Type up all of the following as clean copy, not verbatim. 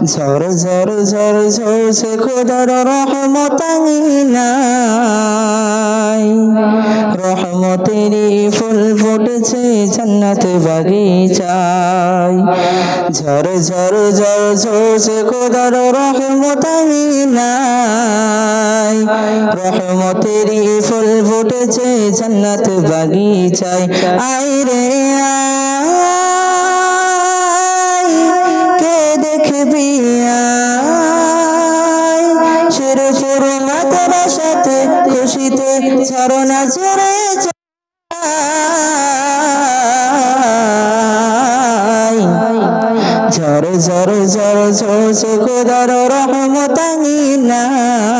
ঝর ঝর ঝর ঝরছে খোদার রহমত আঙিনায়, রহমতেরই ফুল ফুটেছে জান্নাত বাগিচায়। ঝর ঝর ঝর ঝরছে খোদার রহমত আঙিনায়, রহমতেরই ফুল ফুটেছে জান্নাত বাগিচায়। আয় রে কে দেখবি শেরপুর মাদ্রাসাতে খুশিতে ঝরনা ঝরে ঝর ঝর ঝর ঝরছে খোদার রহমত আঙিনায়,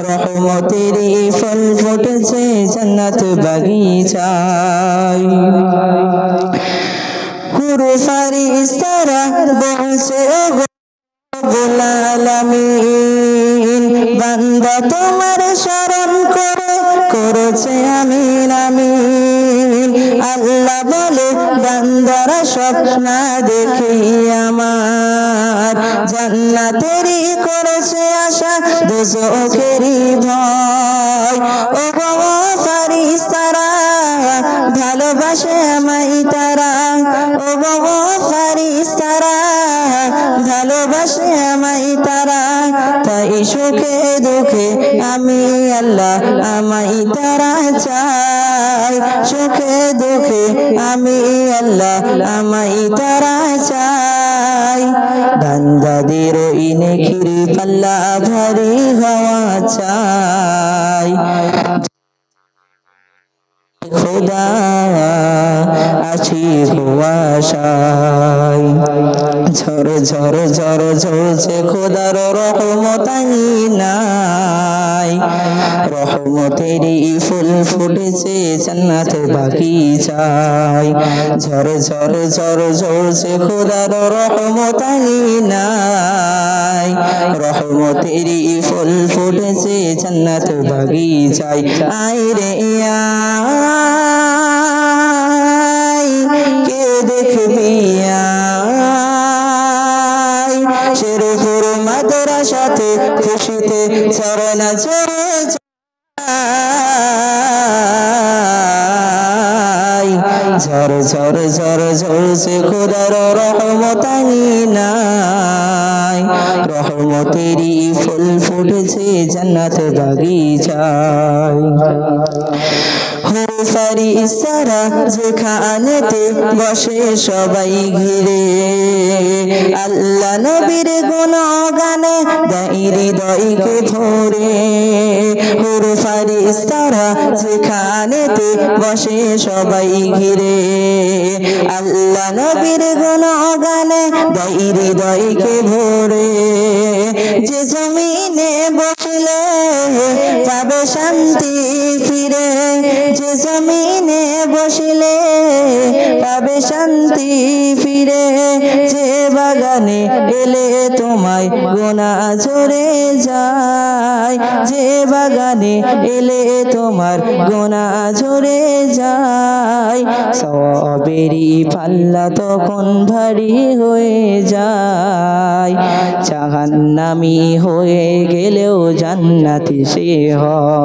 রহমতেরই ফল ফুটেছে জান্নাত বাগিচায়। গুরু ফারিস্তারা বলছে রব্বুল আলামিন, বান্দা তোমার শরণ করে করেছে আমিন আমিন। আল্লাহ বলে বান্দারা স্বপ্ন দেখি আমার, জান্নাতেরই করেছে আশা দোজখেরই ভয়। ও গো ফারিস্তারা ভালোবাসে আমায় তারা, ও গো ফারিস্তারা ভালোবাসে আমায় তারা। তাই সুখে দুঃখে আমি আল্লাহ আমায় তারা চাই, সুখে দুঃখে আমি আল্লাহ আমায় তারা চাই। বান্দাদের ওই নেকির পাল্লা ভারী হওয়া চাই। খোদা আছি কুয়াশায়, ঝর ঝর ঝর ঝরছে খোদার রহমত আঙিনায়, রহমতেরই ফুল ফুটেছে জান্নাত বাগিচায়। ঝর ঝর ঝর ঝরছে খোদার রহমত আঙিনায়, রহমতেরই ফুল ফুটেছে জান্নাত বাগিচায়। আয় রে কে দেখবি শেরপুর মাদ্রাসাতে খুশিতে ঝরনা ঝরে ঝর ঝর ঝর ঝরছে খোদার রহমত আঙিনায়, রহমতেরই ফুল ফুটেছে জান্নাত বাগিচায়। ফারিস্তারা যেখানেতে বসে সবাই ঘিরে, আল্লাহ নবীর গুণগানে দেয় হৃদয়কে ভরে। হুর ফারিস্তারা যেখানেতে বসে সবাই ঘিরে, আল্লাহ নবীর গুণগানে দেয় হৃদয়কে ভরে। যে জমিনে বসলে পাবে শান্তি ফিরে, যে জমিনে বসলে পাবে শান্তি ফিরে। যে বাগানে এলে তোমায় গুনাহ ঝরে যায়, যে বাগানে এলে তোমার গুনাহ ঝরে যায়। সওয়াবেরই পাল্লা তখন ভারী হয়ে যায়, জাহান্নামী হয়ে গেলেও জান্নাতি সে হয়।